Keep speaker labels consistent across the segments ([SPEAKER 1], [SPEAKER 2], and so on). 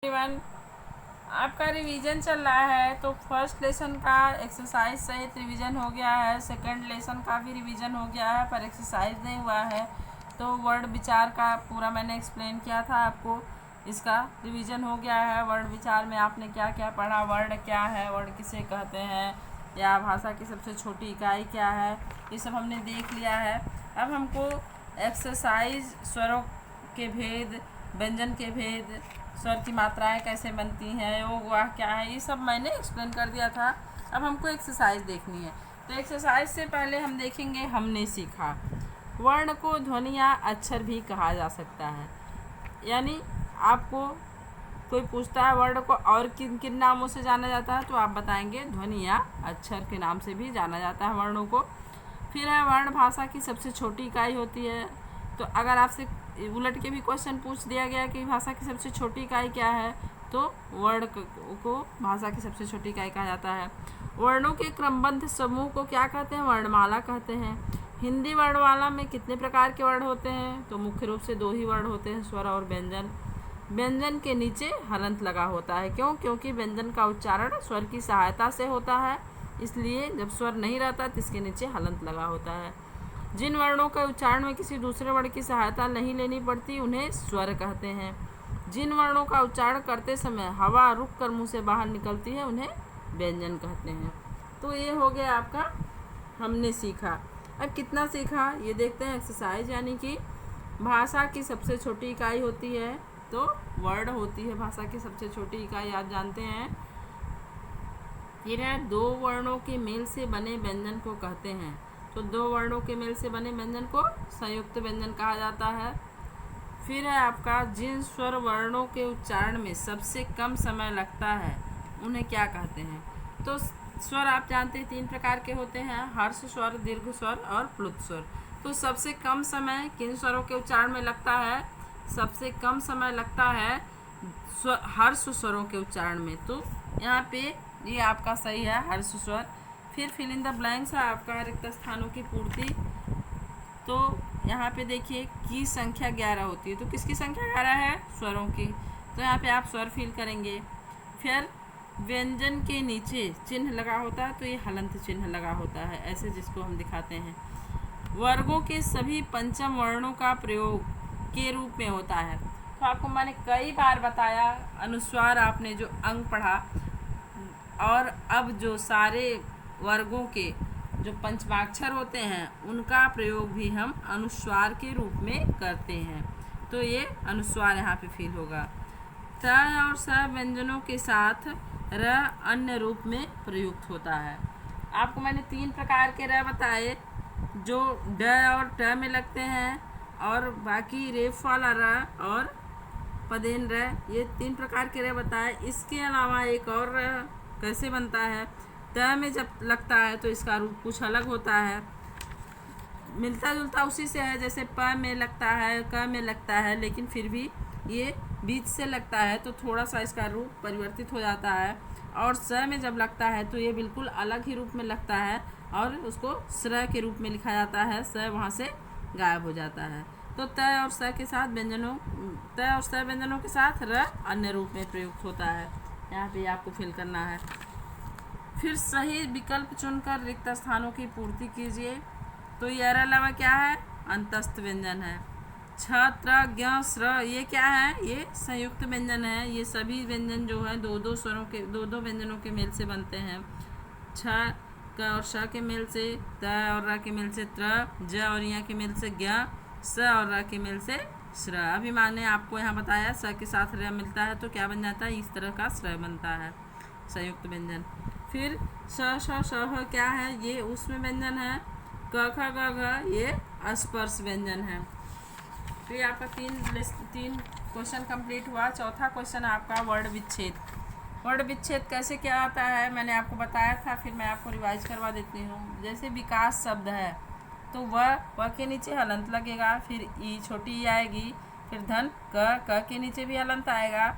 [SPEAKER 1] Everyone, आपका revision चल रहा है। तो फर्स्ट लेसन का एक्सरसाइज सहित रिवीजन हो गया है, सेकंड लेसन का भी रिवीजन हो गया है, पर एक्सरसाइज नहीं हुआ है। तो वर्ड विचार का पूरा मैंने एक्सप्लेन किया था आपको, इसका रिवीजन हो गया है। वर्ड विचार में आपने क्या क्या पढ़ा, वर्ड क्या है, वर्ड किसे कहते हैं, या भाषा की सबसे छोटी इकाई क्या है, ये सब हमने देख लिया है। अब हमको एक्सरसाइज, स्वरों के भेद, व्यंजन के भेद, स्वर की मात्राएं कैसे बनती हैं, योग वाह क्या है, ये सब मैंने एक्सप्लेन कर दिया था। अब हमको एक्सरसाइज देखनी है। तो एक्सरसाइज से पहले हम देखेंगे हमने सीखा। वर्ण को ध्वनि या अक्षर भी कहा जा सकता है। यानी आपको कोई पूछता है वर्ण को और किन किन नामों से जाना जाता है, तो आप बताएंगे ध्वनि या अक्षर के नाम से भी जाना जाता है वर्णों को। फिर है वर्ण भाषा की सबसे छोटी इकाई होती है। तो अगर आपसे उलट के भी क्वेश्चन पूछ दिया गया कि भाषा की सबसे छोटी इकाई क्या है, तो वर्ण को भाषा की सबसे छोटी इकाई कहा जाता है। वर्णों के क्रमबद्ध समूह को क्या कहते हैं? वर्णमाला कहते हैं। हिंदी वर्णमाला में कितने प्रकार के वर्ण होते हैं? तो मुख्य रूप से दो ही वर्ण होते हैं, स्वर और व्यंजन। व्यंजन के नीचे हलंत लगा होता है। क्यों? क्योंकि व्यंजन का उच्चारण स्वर की सहायता से होता है, इसलिए जब स्वर नहीं रहता तो इसके नीचे हलंत लगा होता है। जिन वर्णों का उच्चारण में किसी दूसरे वर्ण की सहायता नहीं लेनी पड़ती उन्हें स्वर कहते हैं। जिन वर्णों का उच्चारण करते समय हवा रुक कर मुँह से बाहर निकलती है उन्हें व्यंजन कहते हैं। तो ये हो गया आपका हमने सीखा। अब कितना सीखा ये देखते हैं। एक्सरसाइज यानी कि भाषा की सबसे छोटी इकाई होती है तो वर्ड होती है भाषा की सबसे छोटी इकाई, आप जानते हैं। फिर है दो वर्णों के मेल से बने व्यंजन को कहते हैं। तो दो वर्णों के मेल से बने व्यंजन को संयुक्त व्यंजन कहा जाता है। फिर है आपका जिन स्वर वर्णों के उच्चारण में सबसे कम समय लगता है उन्हें क्या कहते हैं? तो स्वर आप जानते हैं तीन प्रकार के होते हैं, हर्ष स्वर, दीर्घ स्वर और प्लुत स्वर। तो सबसे कम समय किन स्वरों के उच्चारण में लगता है? सबसे कम समय लगता है हर्ष स्वरों के उच्चारण में। तो यहाँ पे ये आपका सही है, हर्ष स्वर। फिर फिल इन द ब्लैंक्स है आपका रिक्त स्थानों की पूर्ति। तो यहाँ पे देखिए की संख्या 11 होती है। तो किसकी संख्या 11 है? स्वरों की। तो यहाँ पे आप स्वर फिल करेंगे। फिर व्यंजन के नीचे चिन्ह लगा होता है, तो ये हलंत चिन्ह लगा होता है, ऐसे जिसको हम दिखाते हैं। वर्गों के सभी पंचम वर्णों का प्रयोग के रूप में होता है। तो आपको मैंने कई बार बताया, अनुस्वार आपने जो अंग पढ़ा, और अब जो सारे वर्गों के जो पंचमाक्षर होते हैं उनका प्रयोग भी हम अनुस्वार के रूप में करते हैं। तो ये अनुस्वार यहाँ पे फील होगा। त और स व्यंजनों के साथ र अन्य रूप में प्रयुक्त होता है। आपको मैंने तीन प्रकार के र बताए जो ड और ट में लगते हैं, और बाकी रेफ वाला र और पदेन र, ये तीन प्रकार के र बताए। इसके अलावा एक और र कैसे बनता है? त में जब लगता है तो इसका रूप कुछ अलग होता है, मिलता जुलता उसी से है, जैसे प में लगता है, क में लगता है, लेकिन फिर भी ये बीच से लगता है तो थोड़ा सा इसका रूप परिवर्तित हो जाता है। और स में जब लगता है तो ये बिल्कुल अलग ही रूप में लगता है और उसको स्र के रूप में लिखा जाता है, स वहाँ से गायब हो जाता है। तो त और स के साथ व्यंजनों, त और स व्यंजनों के साथ र अन्य रूप में प्रयुक्त होता है। यहाँ पे आपको फिल करना है। फिर सही विकल्प चुनकर रिक्त स्थानों की पूर्ति कीजिए। तो ये अलावा क्या है? अंतस्थ व्यंजन है। छ, त्र, ज्ञ, स्र, ये क्या है? ये संयुक्त व्यंजन है। ये सभी व्यंजन जो है दो दो स्वरों के, दो दो व्यंजनों के मेल से बनते हैं। छ क और श के मेल से, त और र के मेल से त्र, ज और य के मेल से ज्ञ, स और र के मेल से स्र। अभी मैंने आपको यहाँ बताया स के साथ र मिलता है तो क्या बन जाता है? इस तरह का स्र बनता है, संयुक्त व्यंजन। फिर श, श, श, ह क्या है? ये उसमें व्यंजन है। क, ख, ग, घ ये स्पर्श व्यंजन है। तो ये आपका तीन क्वेश्चन कंप्लीट हुआ। चौथा क्वेश्चन आपका वर्ण विच्छेद। वर्ण विच्छेद कैसे क्या आता है मैंने आपको बताया था, फिर मैं आपको रिवाइज करवा देती हूँ। जैसे विकास शब्द है तो व के नीचे हलंत लगेगा, फिर ई छोटी ई आएगी, फिर धन क के नीचे भी हलंत आएगा,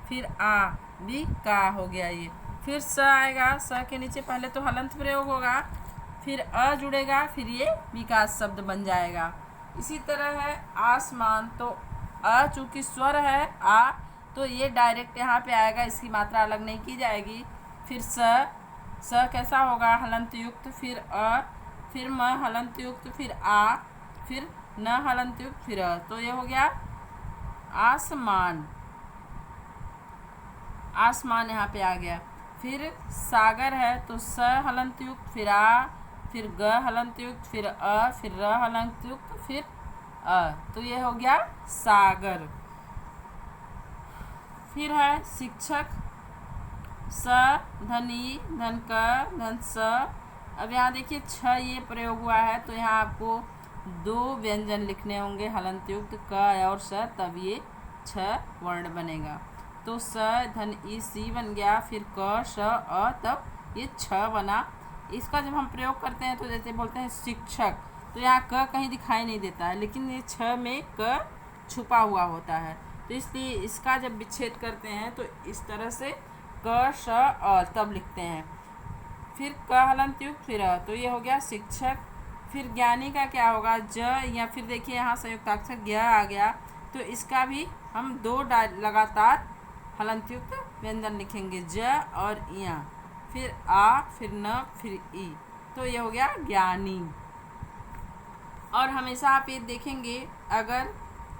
[SPEAKER 1] फिर आ भी का हो गया ये, फिर स आएगा, स के नीचे पहले तो हलंत प्रयोग होगा, फिर अ जुड़ेगा, फिर ये विकास शब्द बन जाएगा। इसी तरह है आसमान। तो अ चूँकि स्वर है, आ तो ये डायरेक्ट यहाँ पे आएगा, इसकी मात्रा अलग नहीं की जाएगी। फिर स कैसा होगा, हलंत युक्त, फिर अ, फिर म हलंत युक्त, फिर आ, फिर न हलंत युक्त, फिर अ। तो ये हो गया आसमान, आसमान यहाँ पे आ गया। फिर सागर है तो स हलंत युक्त, फिर आ, फिर ग हलंत युक्त, फिर अ, फिर र हलंत युक्त, फिर अ। तो ये हो गया सागर। फिर है शिक्षक, स धनी, धन क, धन स। अब यहाँ देखिए छ ये प्रयोग हुआ है, तो यहाँ आपको दो व्यंजन लिखने होंगे हलंत युक्त, क और स, तब ये छ वर्ण बनेगा। तो स धन ई सी बन गया, फिर क श अ, तब ये छ बना। इसका जब हम प्रयोग करते हैं तो जैसे बोलते हैं शिक्षक, तो यहाँ क कहीं दिखाई नहीं देता है, लेकिन ये छ में क छुपा हुआ होता है। तो इसलिए इसका जब विच्छेद करते हैं तो इस तरह से क श अ तब लिखते हैं। फिर क हलंत युक्त, फिर अ, तो ये हो गया शिक्षक। फिर ज्ञानी का क्या होगा, ज, या फिर देखिए यहाँ संयुक्ताक्षर ज्ञ आ गया, तो इसका भी हम दो लगातार हलंत युक्त व्यंजन लिखेंगे, ज और इया, फिर आ, फिर न, फिर ई। तो ये हो गया ज्ञानी। और हमेशा आप ये देखेंगे, अगर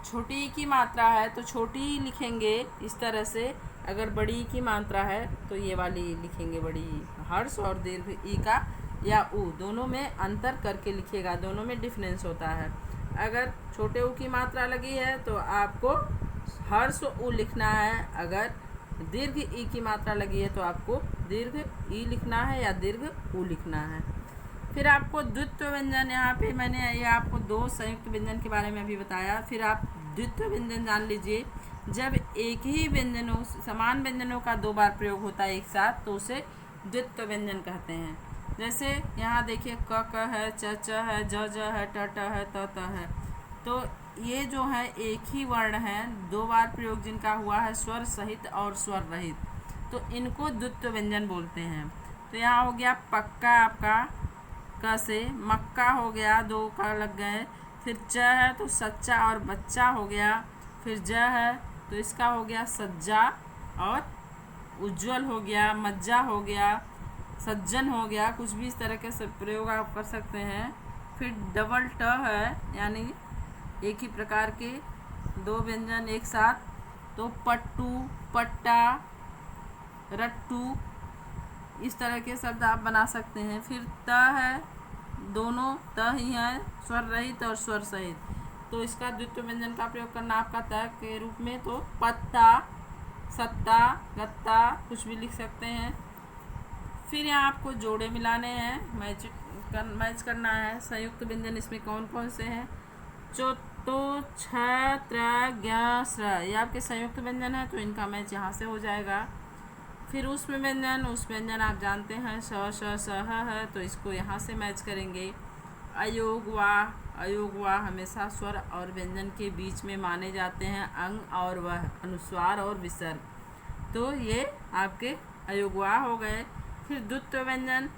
[SPEAKER 1] छोटी ई की मात्रा है तो छोटी ई लिखेंगे इस तरह से, अगर बड़ी ई की मात्रा है तो ये वाली लिखेंगे बड़ी ई। हर्ष और दीर्घ ई का या उ दोनों में अंतर करके लिखिएगा, दोनों में डिफरेंस होता है। अगर छोटे उ की मात्रा लगी है तो आपको हर्ष उ लिखना है, अगर दीर्घ ई की मात्रा लगी है तो आपको दीर्घ ई लिखना है या दीर्घ उ लिखना है। फिर आपको द्वित्व व्यंजन, यहाँ पे मैंने ये आपको दो संयुक्त व्यंजन के बारे में अभी बताया। फिर आप द्वित्व व्यंजन जान लीजिए, जब एक ही व्यंजनों, समान व्यंजनों का दो बार प्रयोग होता है एक साथ, तो उसे द्वित्व व्यंजन कहते हैं। जैसे यहाँ देखिए क है, च है, ज है, ट है, त है। तो ये जो है एक ही वर्ण है, दो बार प्रयोग जिनका हुआ है स्वर सहित और स्वर रहित, तो इनको द्वित्व व्यंजन बोलते हैं। तो यहाँ हो गया पक्का आपका क से, मक्का हो गया, दो का लग गए। फिर च है तो सच्चा और बच्चा हो गया। फिर ज है तो इसका हो गया सज्जा और उज्जवल हो गया, मज्जा हो गया, सज्जन हो गया, कुछ भी इस तरह के प्रयोग आप कर सकते हैं। फिर डबल ट है, यानी एक ही प्रकार के दो व्यंजन एक साथ, तो पट्टू, पट्टा, रट्टू, इस तरह के शब्द आप बना सकते हैं। फिर त है, दोनों त ही हैं, स्वर रहित और स्वर सहित, तो इसका द्वित्व व्यंजन का प्रयोग करना आपका त के रूप में, तो पत्ता, सत्ता, गत्ता, कुछ भी लिख सकते हैं। फिर यहाँ आपको जोड़े मिलाने हैं, मैच करना है संयुक्त व्यंजन। इसमें कौन कौन से हैं, चोट्टो, छ, त्र, ज्ञ, स्र, ये आपके संयुक्त व्यंजन है, तो इनका मैच यहाँ से हो जाएगा। फिर उसमें व्यंजन, उस व्यंजन आप जानते हैं श, श, सह है, तो इसको यहाँ से मैच करेंगे। अयोग वाह, अयोग वाह हमेशा स्वर और व्यंजन के बीच में माने जाते हैं, अंग और वह, अनुस्वार और विसर्ग, तो ये आपके अयोग वाह हो गए। फिर द्वित्व व्यंजन,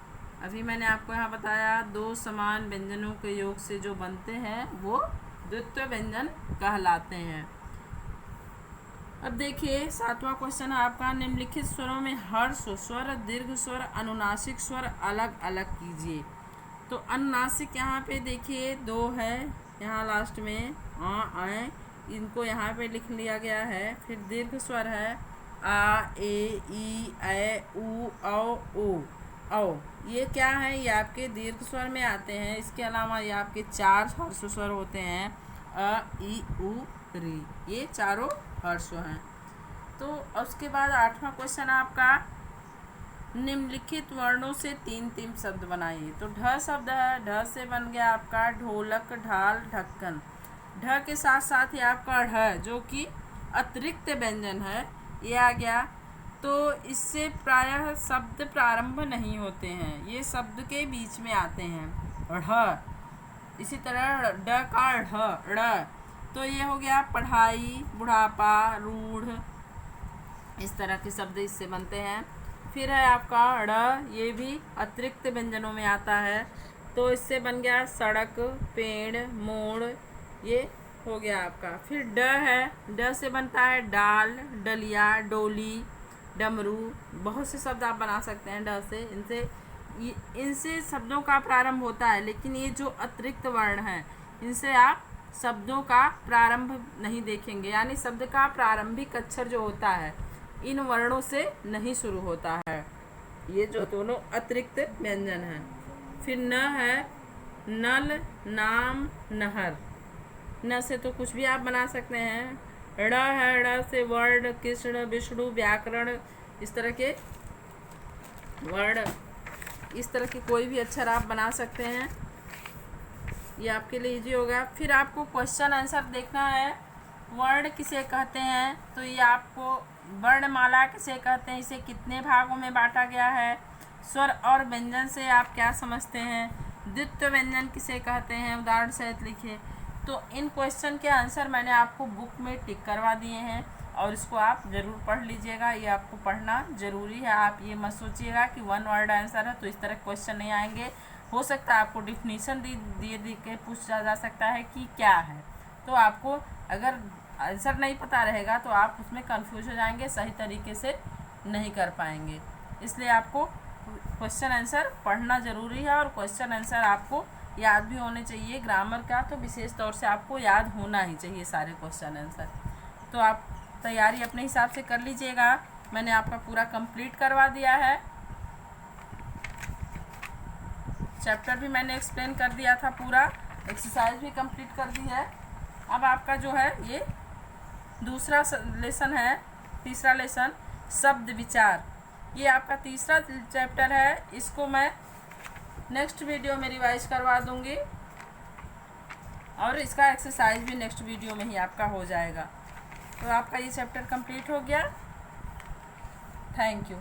[SPEAKER 1] अभी मैंने आपको यहाँ बताया, दो समान व्यंजनों के योग से जो बनते हैं वो द्वित्व व्यंजन कहलाते हैं। अब देखिए 7वां क्वेश्चन है आपका, निम्नलिखित स्वरों में हर्ष स्वर, दीर्घ स्वर, अनुनासिक स्वर अलग अलग कीजिए। तो अनुनासिक यहाँ पे देखिए दो है, यहाँ लास्ट में आ, इनको यहाँ पे लिख लिया गया है। फिर दीर्घ स्वर है आ, ए, ई, ऐ, उ, औ। ये क्या है, ये आपके दीर्घ स्वर में आते हैं। इसके अलावा ये आपके चार हर्ष स्वर होते हैं, अ, ई, उ, री, ये चारों हर्ष हैं। तो उसके बाद 8वां क्वेश्चन आपका, निम्नलिखित वर्णों से तीन तीन शब्द बनाइए। तो ढ शब्द है, ढ से बन गया आपका ढोलक, ढाल, ढक्कन। ढ के साथ साथ ही आपका ढ जो कि अतिरिक्त व्यंजन है, ये आ गया। तो इससे प्रायः शब्द प्रारंभ नहीं होते हैं, ये शब्द के बीच में आते हैं। ढ, इसी तरह ड का ढ, ड़, तो ये हो गया पढ़ाई, बुढ़ापा, रूढ़, इस तरह के शब्द इससे बनते हैं। फिर है आपका ड़, ये भी अतिरिक्त व्यंजनों में आता है, तो इससे बन गया सड़क, पेड़, मोड़, ये हो गया आपका। फिर ड है, ड से बनता है डाल, डलिया, डोली, डमरू। बहुत से शब्द आप बना सकते हैं ड से। इनसे शब्दों का प्रारंभ होता है, लेकिन ये जो अतिरिक्त वर्ण हैं इनसे आप शब्दों का प्रारंभ नहीं देखेंगे, यानी शब्द का प्रारंभिक अक्षर जो होता है इन वर्णों से नहीं शुरू होता है। ये जो दोनों अतिरिक्त व्यंजन हैं। फिर न है, नल, नाम, नहर। न से तो कुछ भी आप बना सकते हैं। ड़ है, ड़ से वर्ण, कृष्ण, विष्णु, व्याकरण, इस तरह के वर्ण, इस तरह के कोई भी अक्षर आप बना सकते हैं। ये आपके लिए इजी होगा। फिर आपको क्वेश्चन आंसर देखना है। वर्ण किसे कहते हैं, तो ये आपको वर्णमाला किसे कहते हैं, इसे कितने भागों में बांटा गया है, स्वर और व्यंजन से आप क्या समझते हैं, द्वित्व व्यंजन किसे कहते हैं, उदाहरण सहित लिखिए। तो इन क्वेश्चन के आंसर मैंने आपको बुक में टिक करवा दिए हैं और इसको आप ज़रूर पढ़ लीजिएगा। ये आपको पढ़ना ज़रूरी है। आप ये मत सोचिएगा कि वन वर्ड आंसर है तो इस तरह क्वेश्चन नहीं आएंगे। हो सकता है आपको डिफिनीशन दे के पूछा जा सकता है कि क्या है, तो आपको अगर आंसर नहीं पता रहेगा तो आप उसमें कंफ्यूज हो जाएंगे, सही तरीके से नहीं कर पाएंगे। इसलिए आपको क्वेश्चन आंसर पढ़ना ज़रूरी है और क्वेश्चन आंसर आपको याद भी होने चाहिए। ग्रामर का तो विशेष तौर से आपको याद होना ही चाहिए सारे क्वेश्चन आंसर। तो आप तैयारी अपने हिसाब से कर लीजिएगा। मैंने आपका पूरा कंप्लीट करवा दिया है। चैप्टर भी मैंने एक्सप्लेन कर दिया था पूरा, एक्सरसाइज भी कंप्लीट कर दी है। अब आपका जो है ये दूसरा लेसन है, तीसरा लेसन शब्द विचार। ये आपका तीसरा चैप्टर है। इसको मैं नेक्स्ट वीडियो में रिवाइज करवा दूंगी और इसका एक्सरसाइज भी नेक्स्ट वीडियो में ही आपका हो जाएगा। तो आपका ये चैप्टर कंप्लीट हो गया। Thank you.